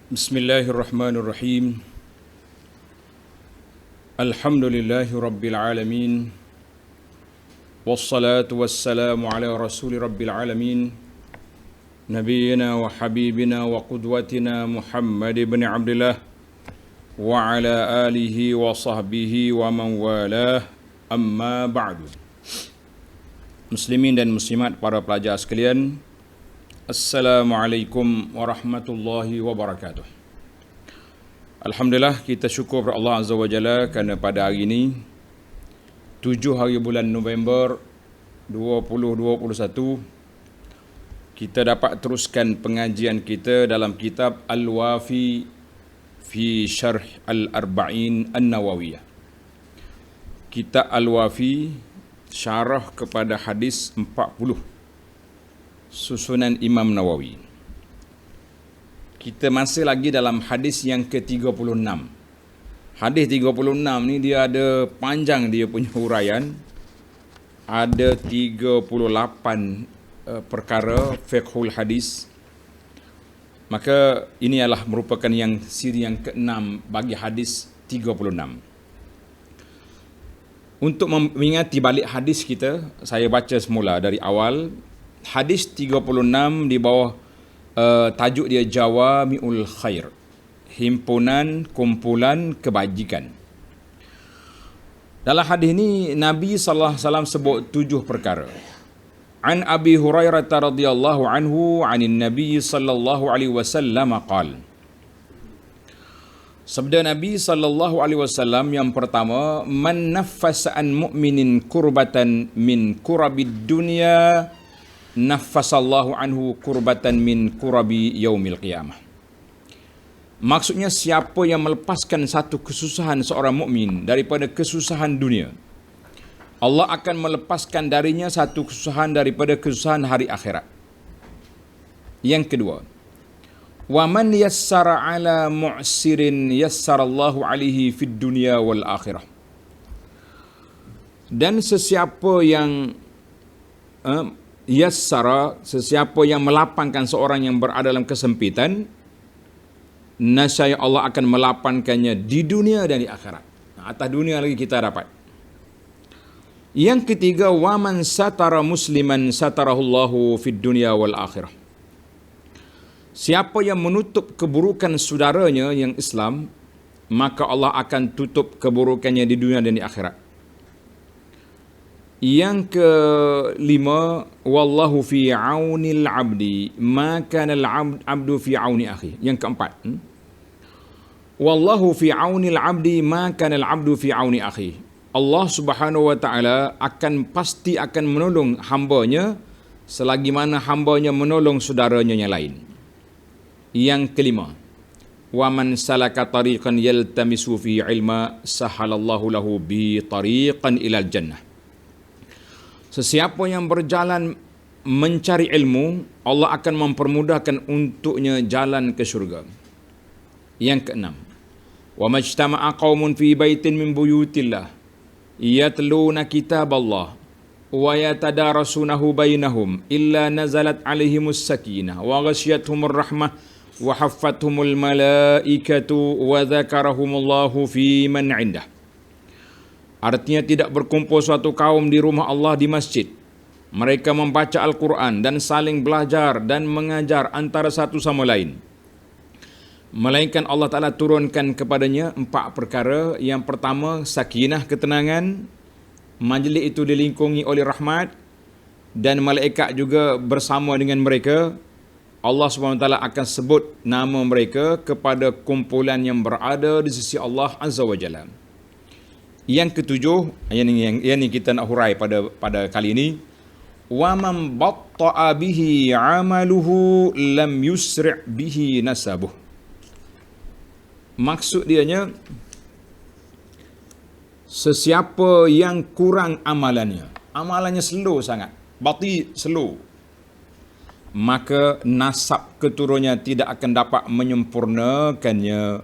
Bismillahirrahmanirrahim. Alhamdulillahi rabbil alamin. Wassalatu wassalamu ala rasuli rabbil alamin. Nabiyyina wa habibina wa qudwatina Muhammad ibn Abdullah wa ala alihi wa sahbihi wa man walah. Amma ba'du. Muslimin dan muslimat, para pelajar sekalian, Assalamualaikum warahmatullahi wabarakatuh. Alhamdulillah, kita syukur kepada Allah Azza wa Jalla kerana pada hari ini 7 hari bulan November 2021 kita dapat teruskan pengajian kita dalam kitab Al-Wafi fi Syarh Al-Arba'in An-Nawawiyah. Kitab Al-Wafi, syarah kepada hadis 40 susunan Imam Nawawi. Kita masih lagi dalam hadis yang ke-36. Hadis 36 ni dia ada panjang, dia punya huraian. Ada 38 perkara fiqhul hadis. Maka ini adalah merupakan yang siri yang ke-6 bagi hadis 36. Untuk mengingati balik hadis kita, saya baca semula dari awal. Hadis 36 di bawah tajuk dia Jawami'ul Khair, himpunan kumpulan kebajikan. Dalam hadis ini Nabi sallallahu alaihi wasallam sebut 7 perkara. An Abi Hurairah radhiyallahu anhu 'anil Nabi sallallahu alaihi wasallam qala. Sabda Nabi sallallahu alaihi wasallam yang pertama, man naffasa an mu'minin kurbatan min kurabid dunya naffasallahu anhu kurbatan min kurabi yaumil qiyamah. Maksudnya, siapa yang melepaskan satu kesusahan seorang mukmin daripada kesusahan dunia, Allah akan melepaskan darinya satu kesusahan daripada kesusahan hari akhirat. Yang kedua, wa man yassara ala mu'sirin yassarallahu alaihi fid dunya wal akhirah. Dan sesiapa yang yassara, sesiapa yang melapangkan seorang yang berada dalam kesempitan, nascaya Allah akan melapangkannya di dunia dan di akhirat. Atas dunia lagi kita dapat. Yang ketiga, wa man satara musliman satarahullahu fid dunya wal akhirah. Siapa yang menutup keburukan saudaranya yang Islam, maka Allah akan tutup keburukannya di dunia dan di akhirat. Yang kelima, wallahu fi aunil abdi ma kana al abdu fi auni akhi. Yang keempat, wallahu fi aunil abdi ma kana al abdu fi auni akhi. Allah Subhanahu wa taala pasti akan menolong hambanya selagi mana hambanya menolong saudaranya yang lain. Yang kelima, wa man salaka tariqan yaltamisu fi ilma sahalallahu lahu bi tariqan ilal jannah. Sesiapa yang berjalan mencari ilmu, Allah akan mempermudahkan untuknya jalan ke syurga. Yang keenam, wa majtama'a qaumun fi baitin min buyutillah yatluna kitaballah wa yatadarasunahu bainahum illa nazalat alaihimus sakinah wa ghasyiyatuhumur rahmah wa haffathumul malaikatu wa dzakarahumullahu fi man 'indah. Artinya, tidak berkumpul suatu kaum di rumah Allah di masjid. Mereka membaca Al-Quran dan saling belajar dan mengajar antara satu sama lain, melainkan Allah Ta'ala turunkan kepadanya 4 perkara. Yang pertama, sakinah, ketenangan. Majlis itu dilingkungi oleh rahmat dan malaikat juga bersama dengan mereka. Allah SWT akan sebut nama mereka kepada kumpulan yang berada di sisi Allah Azza wa Jalla. Yang ketujuh, yang ini kita nak hurai pada kali ini, wa man batta'a bihi 'amaluhu lam yusri' bihi nasabuh. Maksud dianya, sesiapa yang kurang amalannya slow sangat, slow, maka nasab keturunannya tidak akan dapat menyempurnakannya.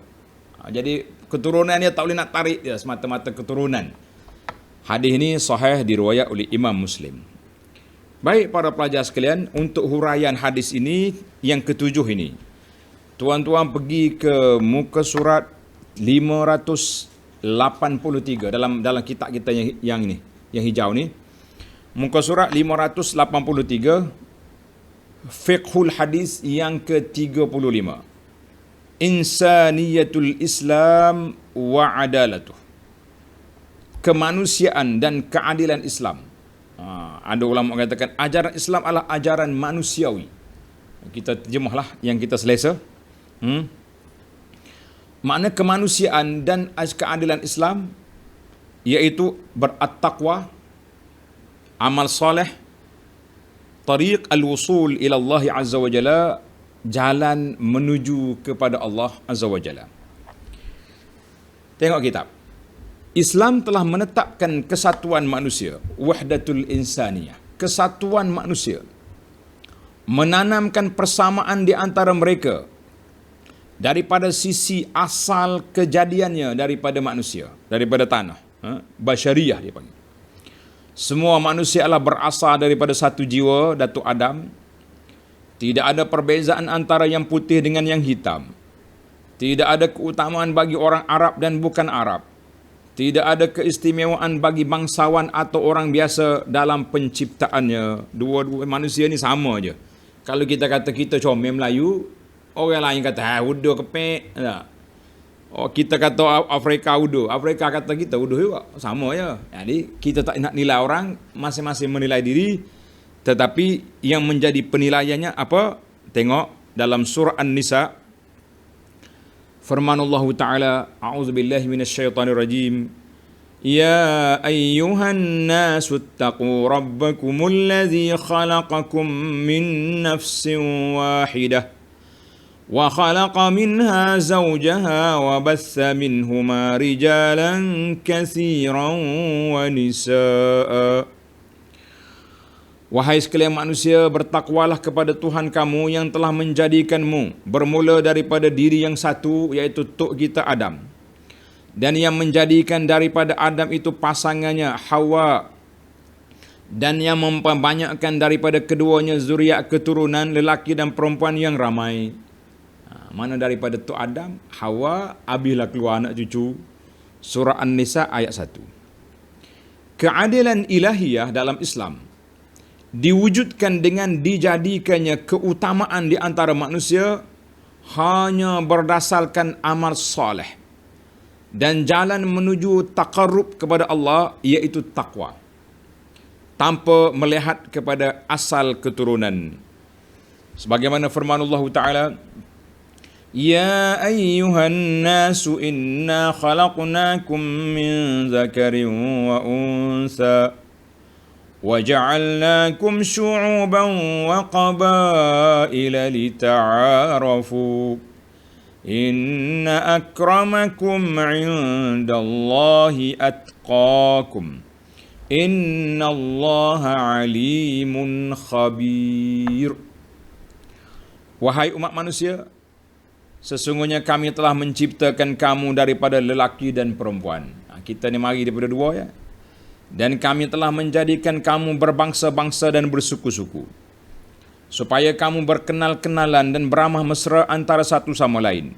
Jadi keturunannya tak boleh nak tarik dia semata-mata keturunan. Hadis ini sahih diriwayat oleh Imam Muslim. Baik para pelajar sekalian, untuk huraian hadis ini yang ketujuh ini, Tuan-tuan pergi ke muka surat 583 dalam kitab kita yang ini, yang hijau ni. Muka surat 583, Fiqhul Hadis yang ke-35. Insaniyatul Islam wa adalatuh. Kemanusiaan dan keadilan Islam. Ada ulama katakan ajaran Islam adalah ajaran manusiawi. Kita terjemahlah yang kita selesa. Makna kemanusiaan dan keadilan Islam iaitu berat-taqwa, amal soleh, tariq al-wusul ila Allah Azza wa Jalla, jalan menuju kepada Allah Azza wa Jalla. Tengok kitab. Islam telah menetapkan kesatuan manusia, wahdatul insaniyah, kesatuan manusia. Menanamkan persamaan di antara mereka daripada sisi asal kejadiannya daripada manusia, daripada tanah, basyariah dia panggil. Semua manusia adalah berasal daripada satu jiwa, Datuk Adam. Tidak ada perbezaan antara yang putih dengan yang hitam. Tidak ada keutamaan bagi orang Arab dan bukan Arab. Tidak ada keistimewaan bagi bangsawan atau orang biasa dalam penciptaannya. Dua-dua manusia ni sama je. Kalau kita kata kita comel Melayu, orang lain kata udah kepek. Oh, kita kata Afrika udah, Afrika kata kita udah juga, sama je. Jadi kita tak nak nilai orang, masing-masing menilai diri. Tetapi yang menjadi penilaiannya apa? Tengok dalam surah An-Nisa, firman Allah Ta'ala, a'udzubillahi minasyaitanirrajim. Ya ayyuhan nasu attaqu rabbakumul ladzi khalaqakum min nafsin wahidah wa khalaqa minha zawjaha wa batha minhuma rijalan katsiran wa nisaa. Wahai sekalian manusia, bertakwalah kepada Tuhan kamu yang telah menjadikanmu bermula daripada diri yang satu, iaitu tok kita Adam. Dan yang menjadikan daripada Adam itu pasangannya Hawa. Dan yang memperbanyakkan daripada keduanya zuriat keturunan lelaki dan perempuan yang ramai. Mana daripada tok Adam, Hawa, habislah keluar anak cucu. Surah An-Nisa ayat 1. Keadilan ilahiyah dalam Islam diwujudkan dengan dijadikannya keutamaan di antara manusia hanya berdasarkan amal soleh dan jalan menuju taqarrub kepada Allah, iaitu taqwa, tanpa melihat kepada asal keturunan. Sebagaimana firman Allah Ta'ala, Ya ayyuhan nasu inna khalaqnakum min zakarin wa unsa وَجَعَلْنَاكُمْ شُعُوبًا وَقَبَائِلَ لِتَعَارَفُوا إِنَّ أَكْرَمَكُمْ عِنْدَ اللَّهِ أَتْقَاكُمْ إِنَّ اللَّهَ عَلِيمٌ خَبِيرٌ. Wahai umat manusia, sesungguhnya kami telah menciptakan kamu daripada lelaki dan perempuan. Kita ni mari daripada dua ya. Dan kami telah menjadikan kamu berbangsa-bangsa dan bersuku-suku, supaya kamu berkenal-kenalan dan beramah mesra antara satu sama lain.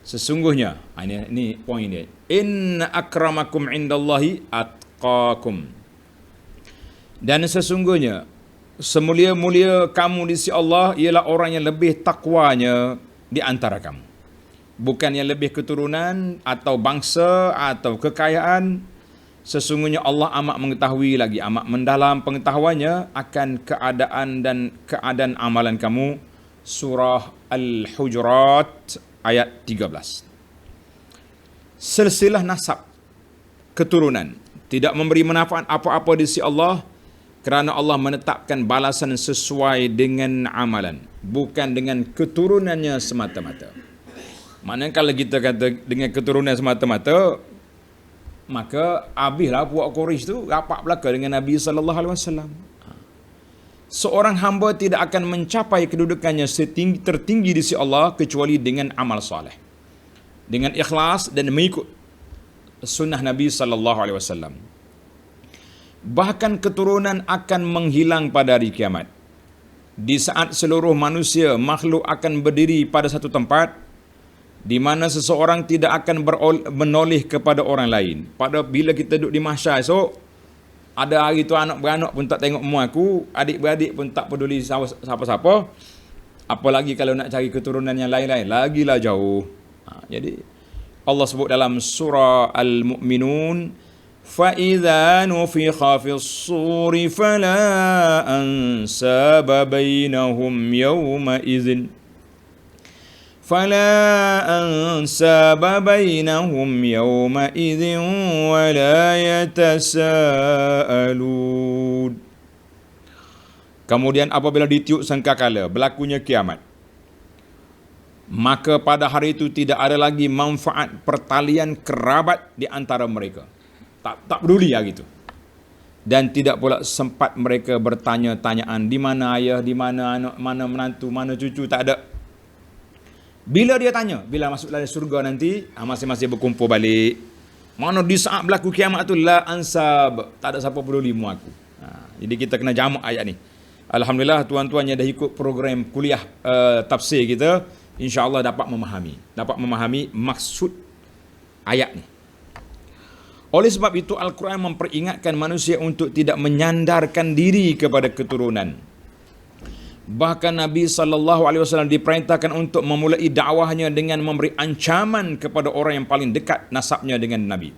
Sesungguhnya, ini poin dia. Inna akramakum indallahi atqakum. Dan sesungguhnya, semulia-mulia kamu di sisi Allah ialah orang yang lebih takwanya di antara kamu. Bukan yang lebih keturunan atau bangsa atau kekayaan. Sesungguhnya Allah amat mengetahui lagi, amat mendalam pengetahuannya akan keadaan dan keadaan amalan kamu. Surah Al-Hujurat ayat 13. Silsilah nasab, keturunan, tidak memberi manfaat apa-apa di sisi Allah, kerana Allah menetapkan balasan sesuai dengan amalan, bukan dengan keturunannya semata-mata. Maknanya kalau kita kata dengan keturunan semata-mata, maka habislah puak Quraisy tu rapat belaka dengan Nabi sallallahu alaihi wasallam. Seorang hamba tidak akan mencapai kedudukannya tertinggi di sisi Allah kecuali dengan amal soleh, dengan ikhlas dan mengikut sunnah Nabi sallallahu alaihi wasallam. Bahkan keturunan akan menghilang pada hari kiamat. di saat seluruh manusia makhluk akan berdiri pada satu tempat di mana seseorang tidak akan menoleh kepada orang lain. Pada bila kita duduk di mahsyar esok, ada hari tu anak beranak pun tak tengok mu aku, adik-beradik pun tak peduli siapa-siapa. Apalagi kalau nak cari keturunan yang lain-lain, lagilah jauh. Jadi Allah sebut dalam surah Al-Mu'minun, فَإِذَا نُفِخَ فِي الصُّورِ فَلَا أَنْسَابَ بَيْنَهُمْ يَوْمَئِذٍ وَلَا يَتَسَاءَلُونَ. Kemudian apabila ditiup sangkakala, berlakunya kiamat, maka pada hari itu tidak ada lagi manfaat pertalian kerabat di antara mereka. Tak peduli lah gitu. Dan tidak pula sempat mereka bertanya-tanyaan, di mana ayah, di mana anak, mana menantu, mana cucu, tak ada. Bila dia tanya, bila masuk dalam surga nanti, masing-masing berkumpul balik. Mana di saat berlaku kiamat tu, la ansab, tak ada siapa peduli mu aku. Jadi kita kena jamak ayat ni. Alhamdulillah tuan-tuan yang dah ikut program kuliah tafsir kita, insya-Allah dapat memahami maksud ayat ni. Oleh sebab itu Al-Quran memperingatkan manusia untuk tidak menyandarkan diri kepada keturunan. Bahkan Nabi SAW diperintahkan untuk memulai dakwahnya dengan memberi ancaman kepada orang yang paling dekat nasabnya dengan Nabi.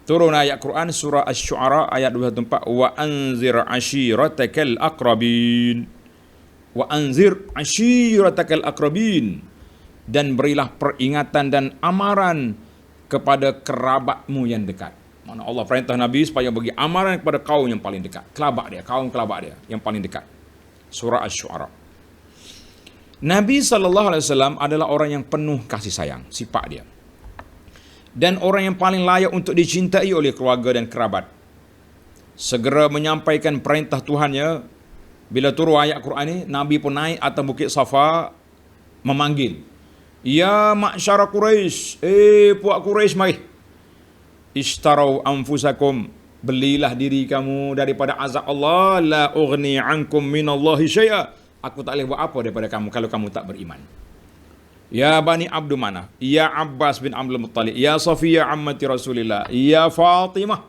Turun ayat Quran surah Asy-Syu'ara ayat 24, wa anzir ashiratakal aqrabin. Wa anzir ashiratakal aqrabin, dan berilah peringatan dan amaran kepada kerabatmu yang dekat. Mana Allah perintah Nabi supaya bagi amaran kepada kaum yang paling dekat, kaum kerabat dia yang paling dekat. Surah Asy-Syu'ara. Nabi SAW adalah orang yang penuh kasih sayang, sifat dia, dan orang yang paling layak untuk dicintai oleh keluarga dan kerabat. Segera menyampaikan perintah Tuhannya. Bila turun ayat Quran ni, Nabi pun naik atas bukit Safa memanggil, ya ma'syara Quraisy, puak Quraisy, mari. Ishtarau anfusakum, belilah diri kamu daripada azab Allah. La ughni ankum minallahi syai'a, aku tak boleh buat apa daripada kamu kalau kamu tak beriman. Ya Bani Abdul Manaf, ya Abbas bin Abdul Muttalib, ya Safiyah ammati Rasulillah, ya Fatimah.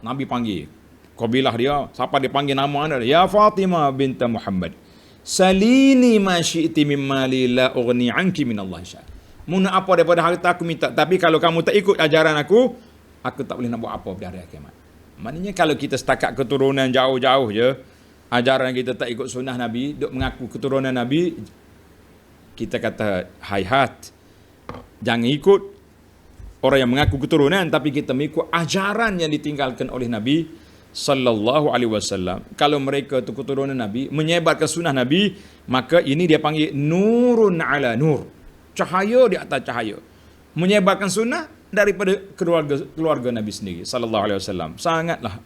Nabi panggil kabilah dia, siapa dia panggil nama anda? Ya Fatimah binta Muhammad, salini ma syi'ti min mali la ughni anki minallahi syai'a. Muna apa daripada harta aku minta, tapi kalau kamu tak ikut ajaran aku tak boleh nak buat apa pada hari kiamat. Maknanya kalau kita setakat keturunan jauh-jauh je, ajaran kita tak ikut sunnah Nabi, duk mengaku keturunan Nabi, kita kata hayhat, jangan ikut orang yang mengaku keturunan, tapi kita mengikut ajaran yang ditinggalkan oleh Nabi sallallahu alaihi wasallam. Kalau mereka tu keturunan Nabi, menyebarkan sunnah Nabi, maka ini dia panggil nurun ala nur, cahaya di atas cahaya. Menyebarkan sunnah daripada keluarga Nabi sendiri sallallahu alaihi wasallam. Sangatlah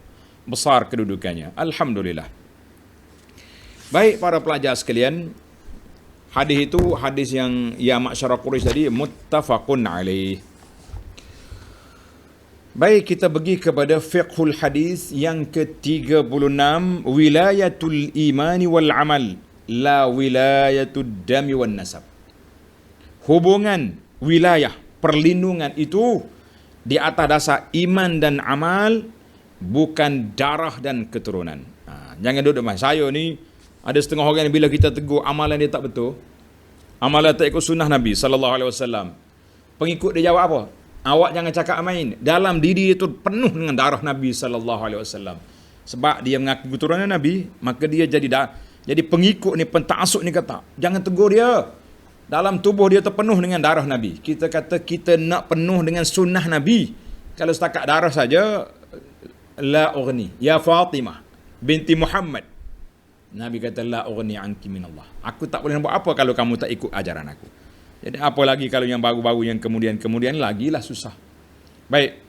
besar kedudukannya. Alhamdulillah. Baik para pelajar sekalian, hadis itu hadis yang ya ma'syara Quraisy tadi muttafaqun alaih. Baik, kita pergi kepada fiqhul hadis yang ke-36, wilayatul imani wal amal, la wilayatud dami wan nasab. Hubungan wilayah, perlindungan itu di atas dasar iman dan amal, bukan darah dan keturunan. Jangan duduk mas. Saya ni ada setengah orang bila kita tegur amalan dia tak betul, amalan tak ikut sunnah Nabi sallallahu alaihi wasallam, pengikut dia jawab apa? Awak jangan cakap main. Dalam diri itu penuh dengan darah Nabi sallallahu alaihi wasallam. Sebab dia mengaku keturunan Nabi, maka dia jadi pengikut ni, pentaasuk ni kata, jangan tegur dia. Dalam tubuh dia terpenuh dengan darah Nabi. Kita kata kita nak penuh dengan sunnah Nabi. Kalau setakat darah saja, la ughni ya Fatimah binti Muhammad. Nabi kata la ughni anki minallah. Aku tak boleh buat apa kalau kamu tak ikut ajaran aku. Jadi apa lagi kalau yang baru-baru, yang kemudian lagilah susah. Baik.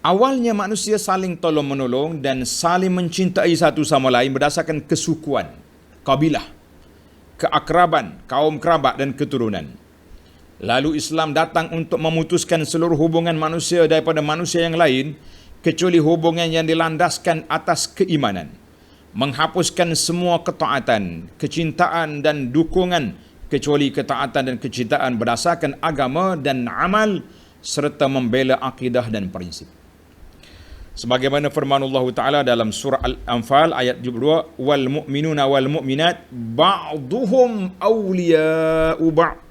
Awalnya manusia saling tolong-menolong dan saling mencintai satu sama lain berdasarkan kesukuan, kabilah, keakraban, kaum kerabat dan keturunan. Lalu Islam datang untuk memutuskan seluruh hubungan manusia daripada manusia yang lain, kecuali hubungan yang dilandaskan atas keimanan. menghapuskan semua ketaatan, kecintaan dan dukungan kecuali ketaatan dan kecintaan berdasarkan agama dan amal serta membela akidah dan prinsip. Sebagaimana firman Allah Ta'ala dalam surah Al-Anfal ayat 72, wal mu'minuna wal mu'minat ba'duhum awliya'u ba'd.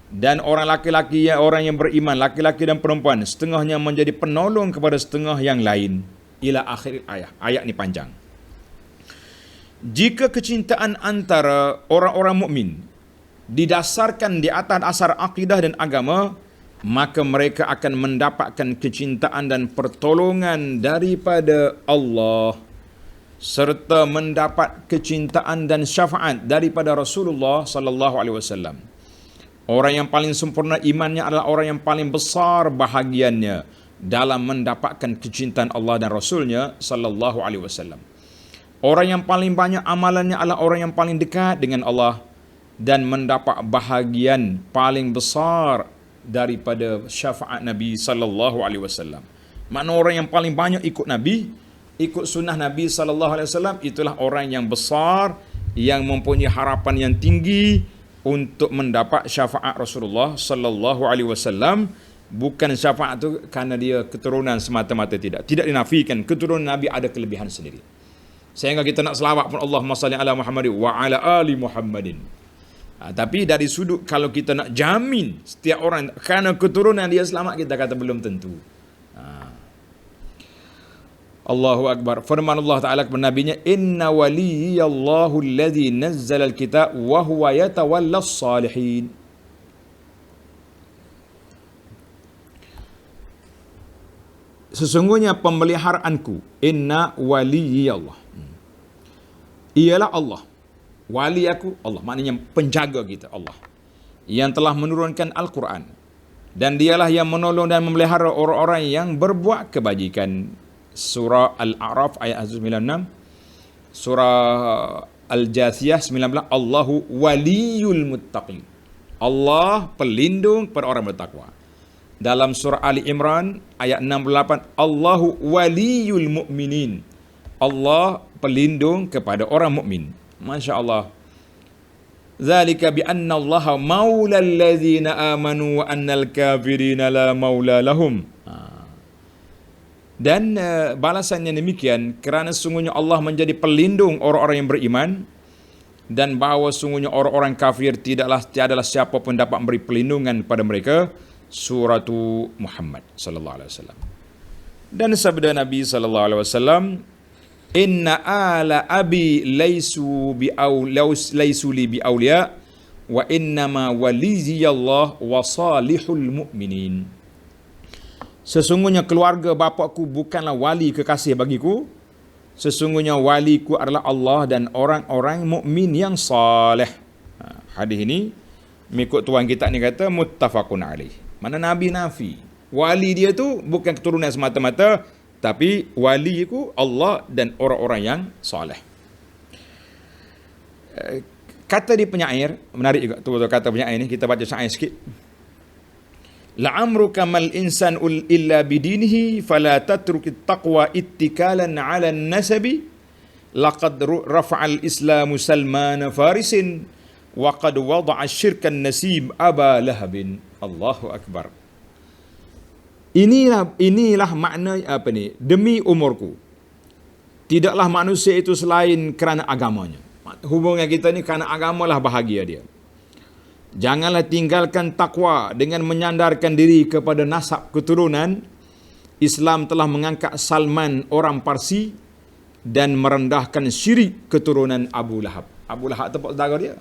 Dan orang laki-laki, orang yang beriman, laki-laki dan perempuan, setengahnya menjadi penolong kepada setengah yang lain. Ila akhir ayat. Ayat ni panjang. Jika kecintaan antara orang-orang mukmin didasarkan di atas asar akidah dan agama, maka mereka akan mendapatkan kecintaan dan pertolongan daripada Allah serta mendapat kecintaan dan syafaat daripada Rasulullah sallallahu alaihi wasallam. Orang yang paling sempurna imannya adalah orang yang paling besar bahagiannya dalam mendapatkan kecintaan Allah dan Rasulnya sallallahu alaihi wasallam. Orang yang paling banyak amalannya adalah orang yang paling dekat dengan Allah dan mendapat bahagian paling besar daripada syafaat Nabi sallallahu alaihi wasallam. Makna orang yang paling banyak ikut Nabi, ikut sunnah Nabi sallallahu alaihi wasallam, itulah orang yang besar, yang mempunyai harapan yang tinggi untuk mendapat syafaat Rasulullah sallallahu alaihi wasallam. Bukan syafaat itu kerana dia keturunan semata-mata, tidak. Tidak dinafikan keturunan Nabi ada kelebihan sendiri. Sehingga kita nak selawat pun Allahumma salli ala Muhammadin wa ala ali Muhammadin. Tapi dari sudut kalau kita nak jamin setiap orang kerana keturunan dia selamat, kita kata belum tentu. Allahu Akbar. Firman Allah Ta'ala kepada Nabi-Nya, inna waliyallahu alladhi nazzala al-kitab wa huwa yatawalla as-salihin. Sesungguhnya pemeliharaanku, inna waliyallah, ialah Allah. Wali aku Allah, maknanya penjaga kita Allah, yang telah menurunkan Al-Quran, dan dialah yang menolong dan memelihara orang-orang yang berbuat kebajikan. Surah Al-A'raf ayat 96, surah Al-Jathiyah 19, Allahu waliyul muttaqin, Allah pelindung pada orang bertakwa. Dalam surah Ali Imran ayat 68, Allahu waliyul mu'minin, Allah pelindung kepada orang mukmin. Masya Allah. Zalika bi anna Allah maula allazina amanu wa annal kafirina la maula lahum. Dan balasannya demikian kerana sungguhnya Allah menjadi pelindung orang-orang yang beriman, dan bahawa sungguhnya orang-orang kafir tiadalah siapa pun dapat memberi perlindungan pada mereka. Suratu Muhammad sallallahu alaihi wasallam. Dan sabda Nabi sallallahu alaihi wasallam, inna ala abi laysu li bi awliya wa innama waliyallah wa salihul mu'minin. Sesungguhnya keluarga bapakku bukanlah wali kekasih bagiku. Sesungguhnya waliku adalah Allah dan orang-orang mukmin yang saleh. Hadis ini mengikut tuan kitab ni kata muttafaqun alaih. Mana Nabi nafi wali dia tu bukan keturunan semata-mata, tapi waliku Allah dan orang-orang yang soleh. Kata di penyair menarik juga tu kata penyair ni, kita baca syair sikit. La'amruka mal insan illa bidinihi fala tatrukit taqwa ittikalan 'ala an-nasabi laqad rafa'al islamu Salman Farisin wa qad wada'a syirkan nasib Aba Lahabin. Allahu Akbar. Inilah makna apa ni? Demi umurku, tidaklah manusia itu selain kerana agamanya. Hubungan kita ni kerana agamalah bahagia dia. Janganlah tinggalkan takwa dengan menyandarkan diri kepada nasab keturunan. Islam telah mengangkat Salman orang Parsi dan merendahkan syirik keturunan Abu Lahab. Abu Lahab tempat saudara dia.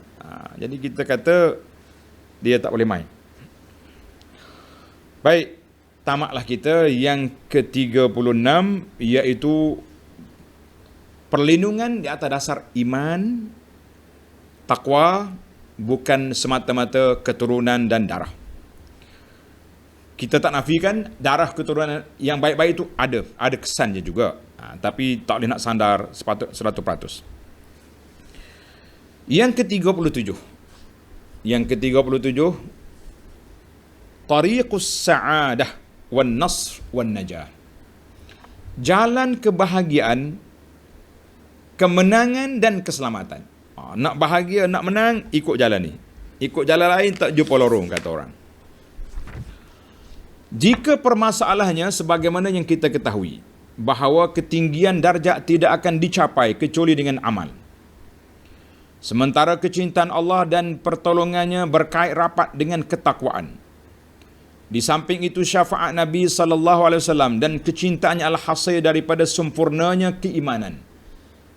Jadi kita kata dia tak boleh main. Baik, tamatlah kita yang ke-36, iaitu perlindungan di atas dasar iman, takwa, bukan semata-mata keturunan dan darah. Kita tak nafikan darah keturunan yang baik-baik itu ada kesannya juga. Tapi tak boleh nak sandar 100%. Yang ke-37. Tariqus sa'adah wan nasr wan najah. Jalan kebahagiaan kemenangan dan keselamatan. Nak bahagia, nak menang, ikut jalan ni. Ikut jalan lain tak jumpa lorong, kata orang. Jika permasalahannya sebagaimana yang kita ketahui, bahawa ketinggian darjat tidak akan dicapai kecuali dengan amal. Sementara kecintaan Allah dan pertolongannya berkait rapat dengan ketakwaan. Di samping itu syafaat Nabi SAW dan kecintaannya al-hasil daripada sempurnanya keimanan.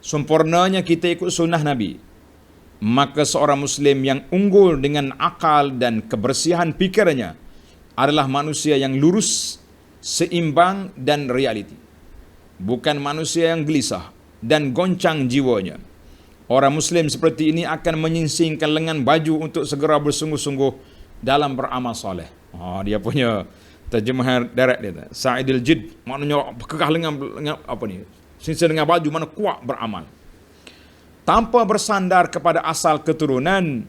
Sempurnanya kita ikut sunnah Nabi. Maka seorang Muslim yang unggul dengan akal dan kebersihan fikirannya adalah manusia yang lurus, seimbang dan realiti. Bukan manusia yang gelisah dan goncang jiwanya. Orang Muslim seperti ini akan menyingsingkan lengan baju untuk segera bersungguh-sungguh dalam beramal soleh. Dia punya terjemahan direct dia. Sa'idil jid, maknanya kekeh lengan apa ni? Singsing dengan baju, mana kuat beramal. Tanpa bersandar kepada asal keturunan,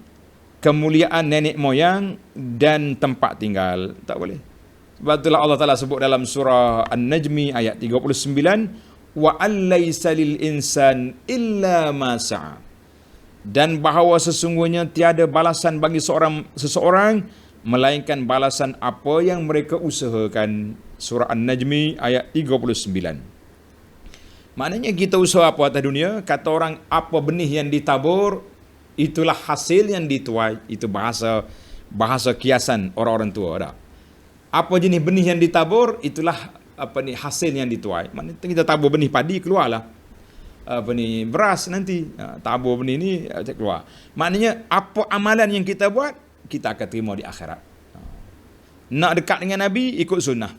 kemuliaan nenek moyang dan tempat tinggal. Tak boleh. Sebab itulah Allah Ta'ala sebut dalam surah An-Najmi ayat 39, wa allaysa lil insan illa ma sa'a. Dan bahawa sesungguhnya tiada balasan bagi seseorang melainkan balasan apa yang mereka usahakan. Surah An-Najmi ayat 39. Maknanya kita usaha apa atas dunia, kata orang apa benih yang ditabur, itulah hasil yang dituai. Itu bahasa kiasan orang-orang tua dah. Apa jenis benih yang ditabur, itulah hasil yang dituai. Maknanya kita tabur benih padi, keluarlah beras nanti. Tabur benih ni keluar. Maknanya apa amalan yang kita buat, kita akan terima di akhirat. Nak dekat dengan Nabi, ikut sunnah.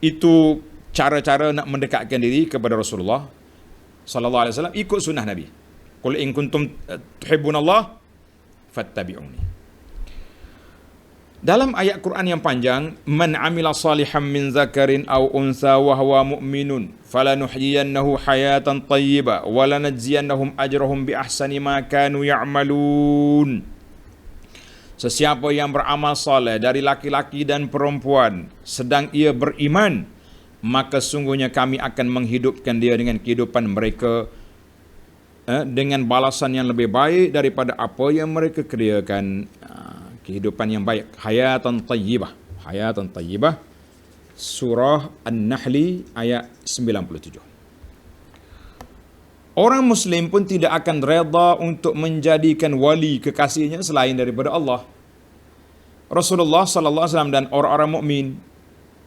Itu cara-cara nak mendekatkan diri kepada Rasulullah sallallahu alaihi wasallam, ikut sunnah Nabi. Qul in kuntum tuhibbunallah fattabi'uni. Dalam ayat Quran yang panjang, man amila salihan min zakarin aw untha wa huwa mu'minun falanuhyiyannahu hayatan tayyibah wa lanajziyannahum ajrahum bi ahsani ma kanu ya'malun. Sesiapa yang beramal soleh dari laki-laki dan perempuan sedang ia beriman, maka sungguhnya kami akan menghidupkan dia dengan kehidupan mereka dengan balasan yang lebih baik daripada apa yang mereka kerjakan. Kehidupan yang baik, hayatan tayyibah. Hayatan tayyibah, surah An-Nahli ayat 97. Orang Muslim pun tidak akan reda untuk menjadikan wali kekasihnya selain daripada Allah. Rasulullah sallallahu alaihi wasallam dan orang-orang mukmin,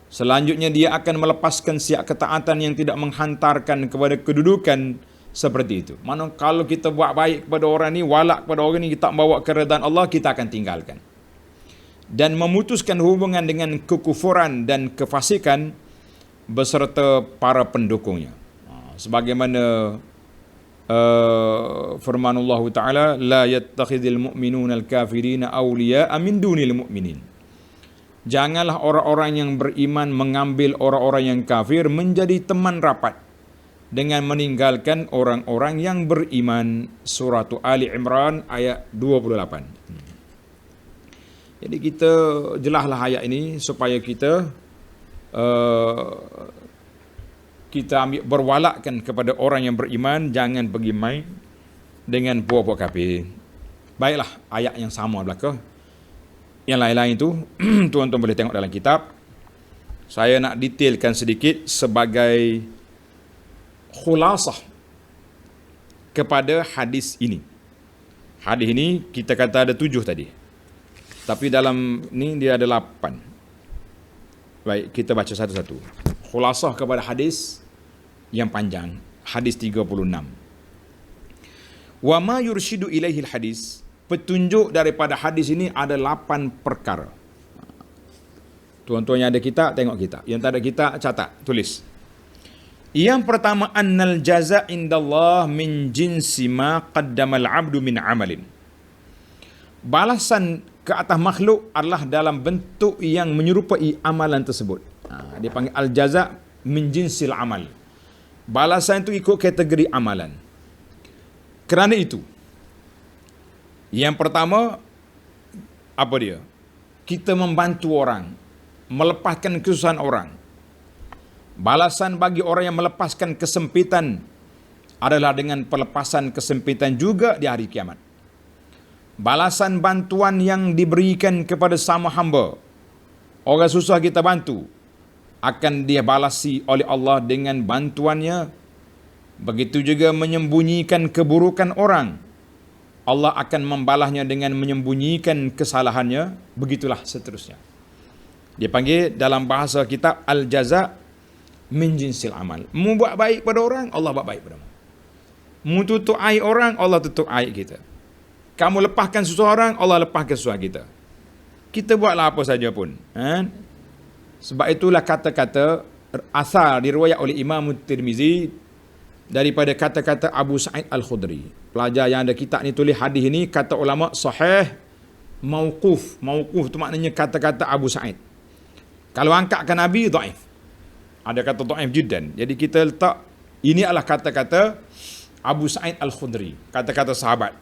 selanjutnya dia akan melepaskan siap ketaatan yang tidak menghantarkan kepada kedudukan seperti itu. Mana kalau kita buat baik kepada orang ni, walak kepada orang ni, kita membawa keredaan Allah, kita akan tinggalkan. Dan memutuskan hubungan dengan kekufuran dan kefasikan beserta para pendukungnya. Sebagaimana firman Allah Ta'ala, la yattakhidhul mu'minuna al-kafirina awliya'a min dunil mu'minin. Janganlah orang-orang yang beriman mengambil orang-orang yang kafir menjadi teman rapat dengan meninggalkan orang-orang yang beriman. Surah Ali Imran ayat 28. Jadi kita jelaslah ayat ini supaya kita ambil berwalakkan kepada orang yang beriman, jangan pergi main dengan puak-puak kafir. Baiklah, ayat yang sama belakang. Yang lain-lain itu tuan-tuan boleh tengok dalam kitab. Saya nak detailkan sedikit sebagai khulasah kepada hadis ini. Hadis ini kita kata ada 7 tadi, tapi dalam ni dia ada 8. Baik, kita baca satu-satu. Khulasah kepada hadis yang panjang, hadis 36. Wa ma yurshidu ilaihil hadis, petunjuk daripada hadis ini ada 8 perkara. Tuan-tuan yang ada kitab, tengok kitab. Yang tak ada kitab, catat, tulis. Yang pertama, annal jaza' indallah min jinsi ma qaddamal abdu min amalin. Balasan ke atas makhluk adalah dalam bentuk yang menyerupai amalan tersebut. Dia panggil al-jaza' min jinsil amal. Balasan itu ikut kategori amalan. Kerana itu, yang pertama, apa dia? Kita membantu orang, melepaskan kesusahan orang. Balasan bagi orang yang melepaskan kesempitan adalah dengan pelepasan kesempitan juga di hari kiamat. Balasan bantuan yang diberikan kepada sama hamba, orang susah kita bantu, akan dia balasi oleh Allah dengan bantuannya. Begitu juga menyembunyikan keburukan orang, Allah akan membalasnya dengan menyembunyikan kesalahannya. Begitulah seterusnya. Dia panggil dalam bahasa kitab al-jaza min jinsil amal. Mu buat baik pada orang, Allah buat baik pada mu. Mu tutup aib orang, Allah tutup aib kita. Kamu lepaskan seseorang, Allah lepaskan seseorang kita. Kita buatlah apa saja pun. Sebab itulah kata-kata asal diriwayat oleh Imam Tirmizi daripada kata-kata Abu Sa'id Al-Khudri. Pelajar yang ada kitab ni tulis hadis ini, kata ulama sahih mauquf. Mauquf tu maknanya kata-kata Abu Sa'id. Kalau angkatkan Nabi, dhaif. Ada kata dhaif jiddan. Jadi kita letak, ini adalah kata-kata Abu Sa'id Al-Khudri, kata-kata sahabat.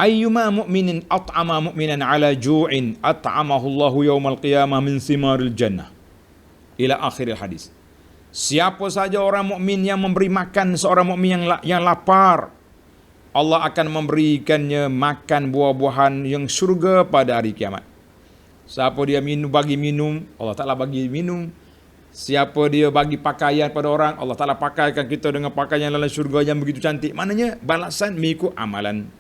Ayyuma mu'minin at'ama mu'minan ala ju'in at'amahu Allahu yawmal qiyamah min simaril jannah. Ila akhiril hadis. Siapa saja orang mukmin yang memberi makan seorang mukmin yang lapar, Allah akan memberikannya makan buah-buahan yang syurga pada hari kiamat. Siapa dia bagi minum, Allah Ta'ala bagi minum. Siapa dia bagi pakaian pada orang, Allah Ta'ala pakaikan kita dengan pakaian dalam syurga yang begitu cantik. Maknanya balasan mengikut amalan.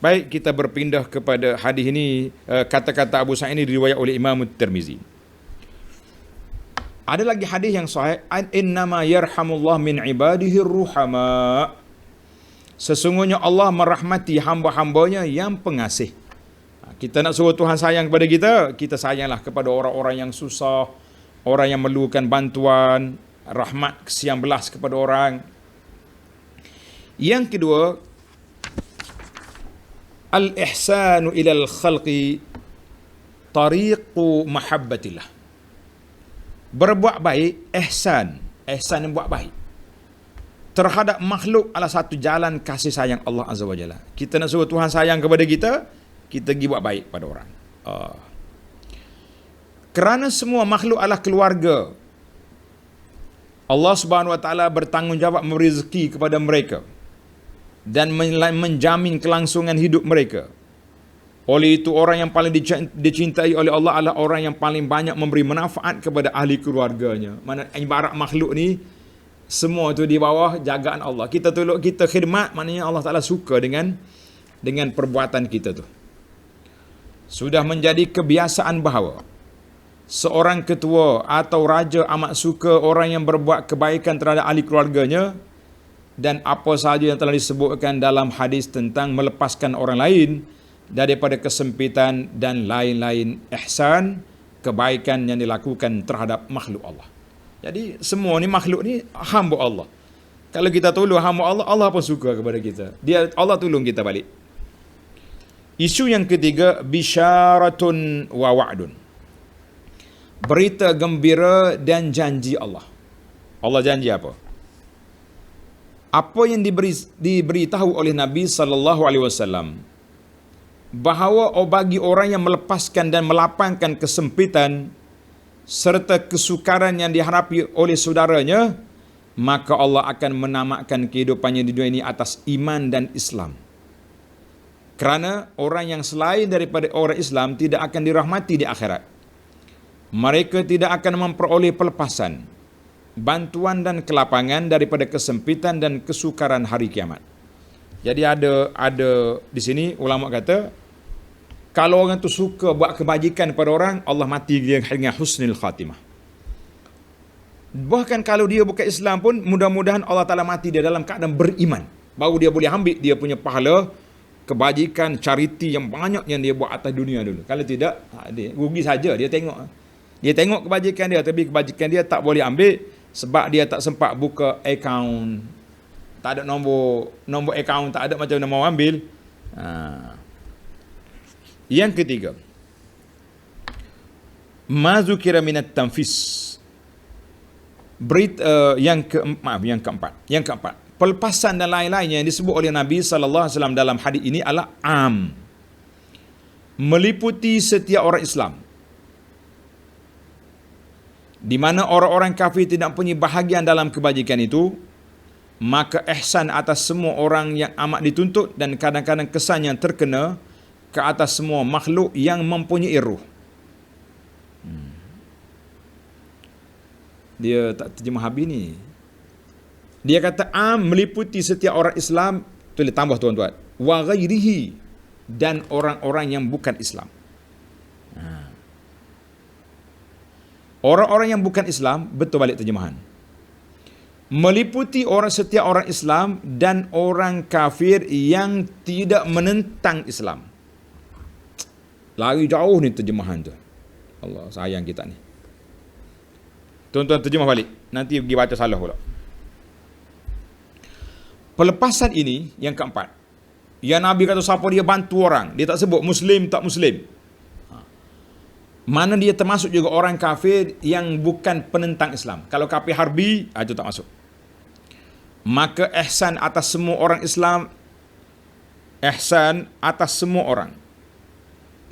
Baik, kita berpindah kepada hadis ini. Kata-kata Abu Sa'id ini diriwayat oleh Imam Tirmizi. Ada lagi hadis yang sahih, innama yarhamullah min ibadihi ruhama. Sesungguhnya Allah merahmati hamba-hambanya yang pengasih. Kita nak suruh Tuhan sayang kepada kita, kita sayanglah kepada orang-orang yang susah, orang yang memerlukan bantuan, rahmat kesian belas kepada orang. Yang kedua, al-ihsanu ilal khalqi tariqu mahabbatillah. Berbuat baik, ihsan yang buat baik terhadap makhluk adalah satu jalan kasih sayang Allah Azza wa Jalla. Kita nak suruh Tuhan sayang kepada kita, kita pergi buat baik pada orang. Kerana semua makhluk adalah keluarga, Allah Subhanahu wa taala bertanggungjawab memberi rezeki kepada mereka dan menjamin kelangsungan hidup mereka. Oleh itu orang yang paling dicintai oleh Allah adalah orang yang paling banyak memberi manfaat kepada ahli keluarganya. Mana ibarat makhluk ni semua tu di bawah jagaan Allah. Kita tolong, kita khidmat, maknanya Allah Ta'ala suka dengan perbuatan kita tu. Sudah menjadi kebiasaan bahawa seorang ketua atau raja amat suka orang yang berbuat kebaikan terhadap ahli keluarganya, dan apa sahaja yang telah disebutkan dalam hadis tentang melepaskan orang lain daripada kesempitan dan lain-lain ihsan, kebaikan yang dilakukan terhadap makhluk Allah. Jadi semua ni makhluk ni hamba Allah. Kalau kita tolong hamba Allah, Allah pun suka kepada kita. Allah tolong kita balik. Isu yang ketiga, bisyaratun wa wa'dun. Berita gembira dan janji Allah. Allah janji apa? Apa yang diberitahu oleh Nabi SAW, bahawa bagi orang yang melepaskan dan melapangkan kesempitan serta kesukaran yang dihadapi oleh saudaranya, maka Allah akan menamatkan kehidupannya di dunia ini atas iman dan Islam. Kerana orang yang selain daripada orang Islam tidak akan dirahmati di akhirat. Mereka tidak akan memperoleh pelepasan, bantuan dan kelapangan daripada kesempitan dan kesukaran hari kiamat. Jadi ada di sini ulama kata, kalau orang tu suka buat kebajikan pada orang, Allah mati dia dengan husnul khatimah. Bahkan kalau dia bukan Islam pun, mudah-mudahan Allah Ta'ala mati dia dalam keadaan beriman. Baru dia boleh ambil dia punya pahala kebajikan, charity yang banyak yang dia buat atas dunia dulu. Kalau tidak, dia rugi saja. Dia tengok kebajikan dia, tapi kebajikan dia tak boleh ambil sebab dia tak sempat buka akaun. Tak ada nombor akaun, tak ada, macam mana mau ambil. Yang ketiga, ma zukira minat tanfis. Yang keempat, pelepasan dan lain-lainnya yang disebut oleh Nabi SAW dalam hadis ini adalah am, meliputi setiap orang Islam. Di mana orang-orang kafir tidak punya bahagian dalam kebajikan itu, maka ihsan atas semua orang yang amat dituntut dan kadang-kadang kesan yang terkena ke atas semua makhluk yang mempunyai ruh. Dia tak terjemah habis ni. Dia kata meliputi setiap orang Islam, tulis tambah tuan-tuan, wa ghairihi, dan orang-orang yang bukan Islam. Orang-orang yang bukan Islam, betul balik terjemahan. Meliputi setiap orang Islam dan orang kafir yang tidak menentang Islam. Lari jauh ni terjemahan tu. Allah sayang kita ni. Tuan-tuan terjemah balik. Nanti pergi baca salah pula. Pelepasan ini yang keempat. Yang Nabi kata siapa dia bantu orang. Dia tak sebut Muslim tak Muslim. Mana dia termasuk juga orang kafir yang bukan penentang Islam. Kalau kafir harbi, itu tak masuk. Maka ihsan atas semua orang Islam, ihsan atas semua orang.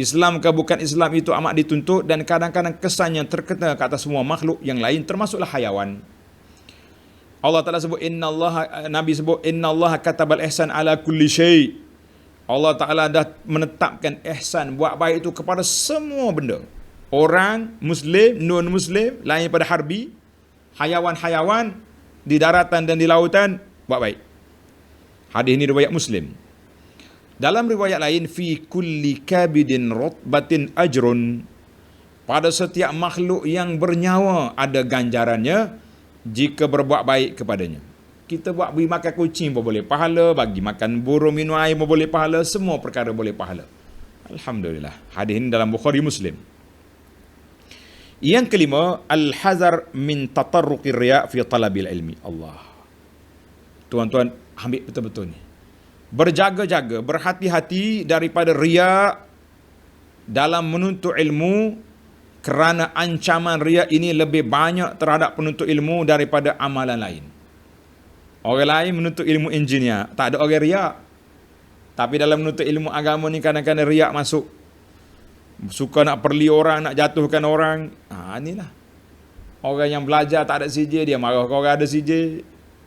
Islam ke bukan Islam itu amat dituntut dan kadang-kadang kesan yang terkena ke atas semua makhluk yang lain termasuklah hayawan. Allah Ta'ala sebut Nabi sebut innallaha katabal ihsan ala kulli syai'. Allah Ta'ala dah menetapkan ihsan, buat baik itu kepada semua benda. Orang, Muslim, non-Muslim, lain daripada harbi, hayawan-hayawan di daratan dan di lautan, buat baik. Hadis ini riwayat Muslim. Dalam riwayat lain, fi kulli kabidin rutbatin ajrun. Pada setiap makhluk yang bernyawa ada ganjarannya jika berbuat baik kepadanya. Kita buat beri makan kucing pun boleh pahala, bagi makan burung minum air pun boleh pahala, semua perkara boleh pahala. Alhamdulillah. Hadis ini dalam Bukhari Muslim. Yang kelima, al-hazar min tatarruqir riya' fi talabil ilmi. Allah. Tuan-tuan ambil betul-betul ni. Berjaga-jaga, berhati-hati daripada riya' dalam menuntut ilmu, kerana ancaman riya' ini lebih banyak terhadap penuntut ilmu daripada amalan lain. Orang lain menuntut ilmu engineer, tak ada orang riya'. Tapi dalam menuntut ilmu agama ni kadang-kadang riya' masuk. Suka nak perli orang, nak jatuhkan orang. Inilah. Orang yang belajar tak ada CJ, dia marah kau orang ada CJ.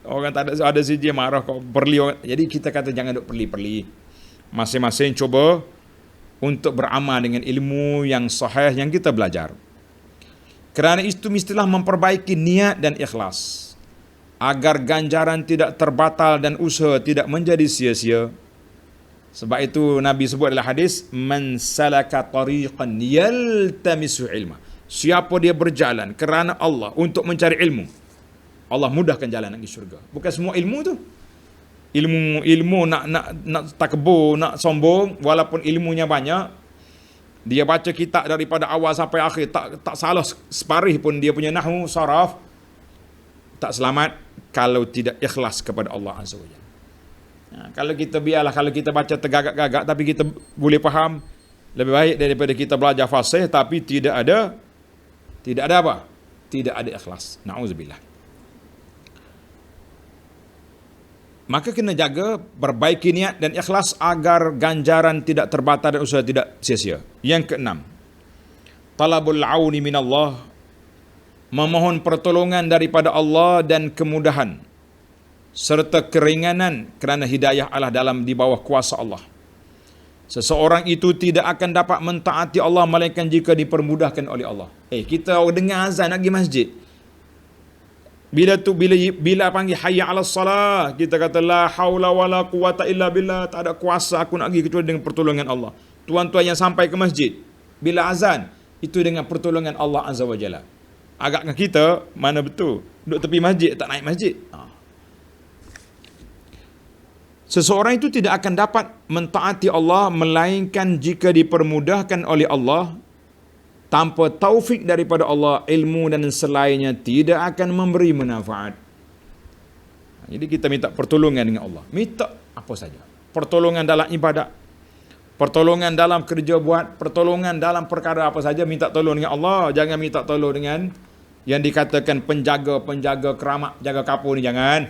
Orang tak ada CJ, marah kau perli orang. Jadi kita kata jangan duk perli-perli. Masing-masing cuba untuk beramal dengan ilmu yang sahih yang kita belajar. Kerana itu mestilah memperbaiki niat dan ikhlas, agar ganjaran tidak terbatal dan usaha tidak menjadi sia-sia. Sebab itu Nabi sebut dalam hadis, man salaka tariqan yaltamisu ilma. Siapa dia berjalan kerana Allah untuk mencari ilmu, Allah mudahkan jalan ke syurga. Bukan semua ilmu tu. Ilmu nak takbur, nak sombong, walaupun ilmunya banyak, dia baca kitab daripada awal sampai akhir, tak salah separih pun dia punya nahwu, saraf, tak selamat kalau tidak ikhlas kepada Allah Azza wa Jalla. Kalau kita biarlah, kalau kita baca tergagak-gagak tapi kita boleh faham, lebih baik daripada kita belajar fasih tapi tidak ada apa? Tidak ada ikhlas. Na'udzubillah. Maka kena jaga, perbaiki niat dan ikhlas agar ganjaran tidak terbatal dan usaha tidak sia-sia. Yang keenam, talabul auni minallah, memohon pertolongan daripada Allah dan kemudahan serta keringanan kerana hidayah Allah di bawah kuasa Allah. Seseorang itu tidak akan dapat mentaati Allah melainkan jika dipermudahkan oleh Allah. Kita dengar azan nak pergi masjid. Bila panggil hayya 'alas salah, kita kata la haula wala quwata illa billah, tak ada kuasa aku nak pergi kecuali dengan pertolongan Allah. Tuan-tuan yang sampai ke masjid, bila azan, itu dengan pertolongan Allah Azza wa Jalla. Agaknya kita mana betul? Duduk tepi masjid tak naik masjid. Seseorang itu tidak akan dapat mentaati Allah melainkan jika dipermudahkan oleh Allah. Tanpa taufik daripada Allah, ilmu dan selainnya tidak akan memberi manfaat. Jadi kita minta pertolongan dengan Allah. Minta apa saja. Pertolongan dalam ibadat, pertolongan dalam kerja buat, pertolongan dalam perkara apa saja, minta tolong dengan Allah. Jangan minta tolong dengan yang dikatakan penjaga keramat, jaga kapur ni, jangan.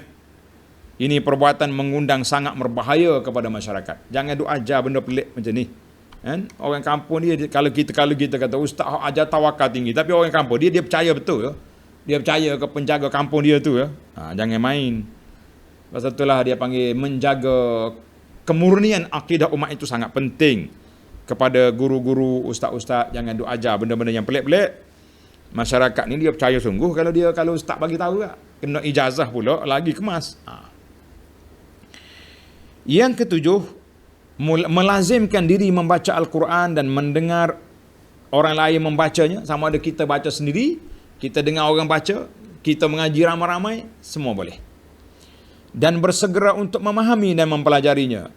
Ini perbuatan mengundang sangat berbahaya kepada masyarakat. Jangan duk ajar benda pelik macam ni. Kan? Orang kampung kalau kita kata ustaz ajar tawakal tinggi, tapi orang kampung dia percaya betul ya. Dia percaya ke penjaga kampung dia tu ya. Jangan main. Pasal itulah dia panggil menjaga kemurnian akidah umat itu sangat penting. Kepada guru-guru, ustaz-ustaz jangan duk ajar benda-benda yang pelik-pelik. Masyarakat ni dia percaya sungguh kalau ustaz bagi tahu tak. Kena ijazah pula lagi kemas. Yang ketujuh, melazimkan diri membaca Al-Quran dan mendengar orang lain membacanya, sama ada kita baca sendiri, kita dengar orang baca, kita mengaji ramai-ramai, semua boleh. Dan bersegera untuk memahami dan mempelajarinya,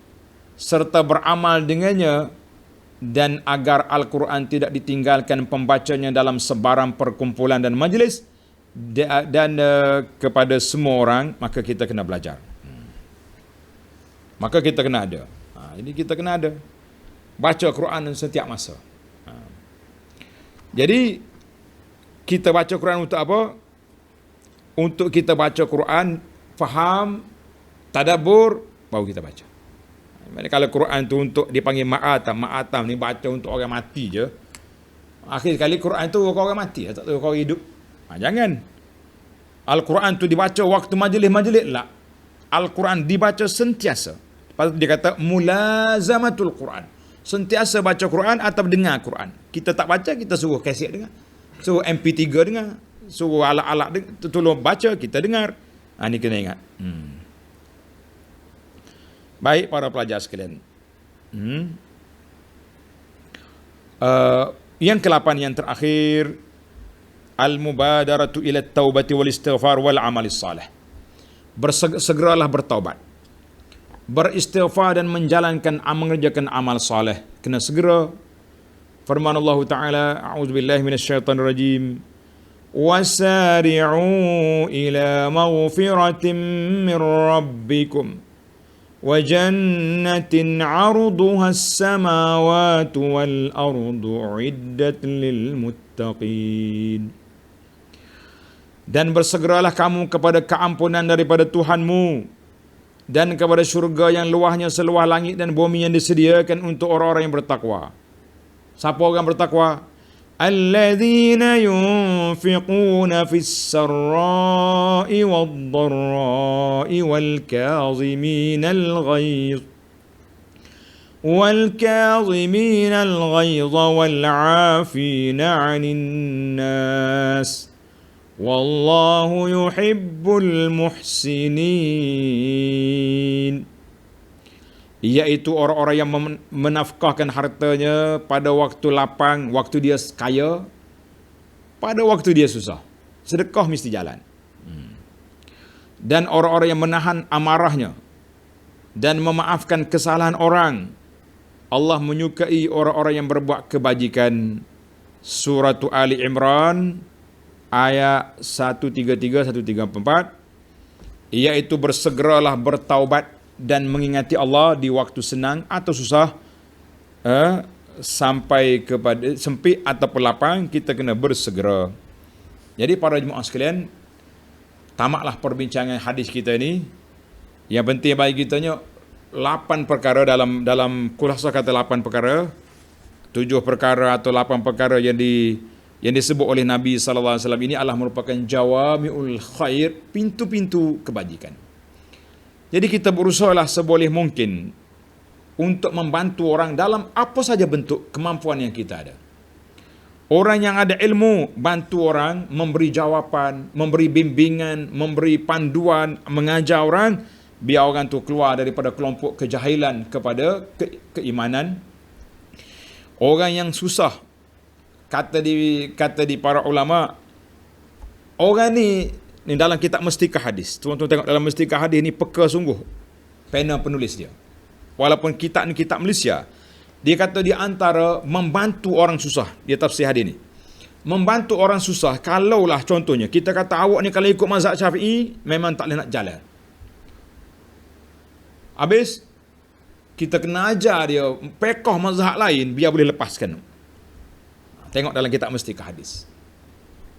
serta beramal dengannya, dan agar Al-Quran tidak ditinggalkan pembacanya dalam sebarang perkumpulan dan majlis, dan kepada semua orang, maka kita kena belajar. Maka kita kena ada. Jadi kita kena ada. Baca Quran setiap masa. Jadi, kita baca Quran untuk apa? Untuk kita baca Quran, faham, tadabbur, baru kita baca. Kalau Quran tu untuk dipanggil ma'atam ni baca untuk orang mati je. Akhir sekali Quran tu orang mati, tak tahu orang hidup. Jangan. Al-Quran tu dibaca waktu majlis-majlis lah. Al-Quran dibaca sentiasa. Lepas dia kata mulazamatul Quran. Sentiasa baca Quran atau dengar Quran. Kita tak baca, kita suruh kaset dengar. Suruh MP3 dengar. Suruh alat-alat dengar. Tolong baca, kita dengar. Ini kena ingat. Baik para pelajar sekalian. Yang ke-8 yang terakhir, al-mubadaratu ila at-taubati wal istighfar wal amalis salih. Segeralah bertaubat, beristighfar dan mengerjakan amal saleh. Kena segera. Firman Allah Ta'ala, a'udzubillahi minasyaitanir rajim. Wasari'u ila maghfiratin min rabbikum wa jannatin 'arduha as-samawati wal ardu 'iddat lil muttaqin. Dan bersegeralah kamu kepada keampunan daripada Tuhanmu dan kepada syurga yang luahnya seluah langit dan bumi yang disediakan untuk orang-orang yang bertakwa. Siapa orang bertakwa? Alladzina yunfiquna fis sarra'i wad-dharra'i wal kaziminal ghaiz wal 'afina 'anil nas. Wallahu yuhibbul muhsinin. Iaitu orang-orang yang menafkahkan hartanya pada waktu lapang, waktu dia kaya, pada waktu dia susah. Sedekah mesti jalan. Dan orang-orang yang menahan amarahnya dan memaafkan kesalahan orang. Allah menyukai orang-orang yang berbuat kebajikan. Surah Ali Imran ayat 133 134, iaitu bersegeralah bertaubat dan mengingati Allah di waktu senang atau susah, sampai kepada sempit ataupun lapang, kita kena bersegera. Jadi para jemaah sekalian, tamatlah perbincangan hadis kita ini. Yang penting bagi kita nya 8 perkara dalam khulasa kata 8 perkara, 7 perkara atau 8 perkara yang disebut oleh Nabi sallallahu alaihi wasallam ini adalah merupakan jawami'ul khair, pintu-pintu kebajikan. Jadi kita berusahalah seboleh mungkin untuk membantu orang dalam apa saja bentuk kemampuan yang kita ada. Orang yang ada ilmu, bantu orang, memberi jawapan, memberi bimbingan, memberi panduan, mengajar orang, biar orang tu keluar daripada kelompok kejahilan kepada keimanan. Orang yang susah, kata di para ulama, orang ni dalam kitab Mestikah Hadis. Tuan-tuan tengok dalam Mestikah Hadis ni peka sungguh pena penulis dia. Walaupun kitab ni kitab Malaysia, dia kata di antara membantu orang susah, dia tafsir hadis ni. Membantu orang susah, kalaulah contohnya kita kata awak ni kalau ikut mazhab Syafi'i memang tak boleh nak jalan. Habis kita kena ajar dia pekoh mazhab lain biar boleh lepaskan. Tengok dalam kitab Mestikah Hadis.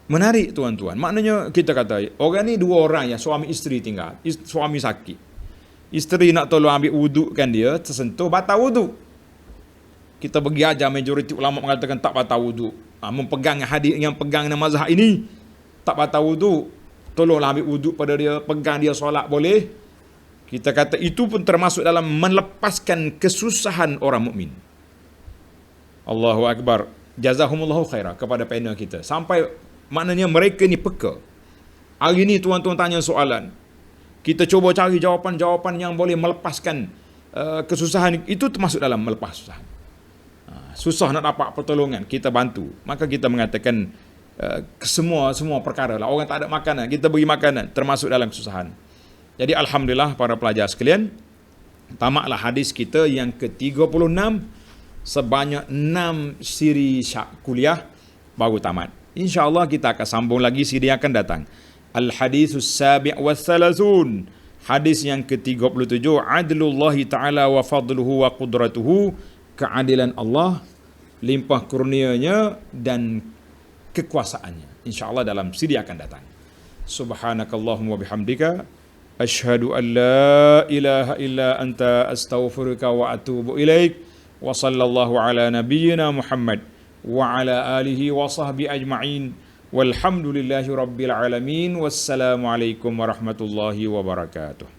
Menarik tuan-tuan. Maknanya kita kata orang ni 2 orang yang suami isteri tinggal. Suami sakit. Isteri nak tolong ambil wuduk kan dia, tersentuh batal wuduk. Kita bagi ajar majoriti ulama mengatakan tak batal wuduk. Mempegang hadis yang pegang mazhab ini tak batal wuduk. Tolonglah ambil wuduk pada dia, pegang dia solat boleh. Kita kata itu pun termasuk dalam melepaskan kesusahan orang mukmin. Allahu Akbar. Jazahumullahu khairah kepada panel kita. Sampai maknanya mereka ni peka. Hari ni tuan-tuan tanya soalan. Kita cuba cari jawapan-jawapan yang boleh melepaskan kesusahan. Itu termasuk dalam melepas kesusahan. Susah nak dapat pertolongan, kita bantu. Maka kita mengatakan semua perkara lah. Orang tak ada makanan, kita beri makanan, termasuk dalam kesusahan. Jadi alhamdulillah para pelajar sekalian, tamatlah hadis kita yang ke-36, sebanyak 6 siri kuliah baru tamat. InsyaAllah kita akan sambung lagi siri yang akan datang. Al-haditsus sabi' wa thalathun, hadis yang ke-37, adlullahi ta'ala wa fadluhu wa qudratuhu, keadilan Allah, limpah kurnianya dan kekuasaannya. InsyaAllah dalam siri akan datang. Subhanakallahumma bihamdika, asyhadu an la ilaha illa anta astaghfiruka wa atubu ilaik. Wa sallallahu ala nabiyyina Muhammad wa ala alihi wa sahbihi ajma'in. Walhamdulillahi rabbil alamin. Wassalamu alaikum warahmatullahi wabarakatuh.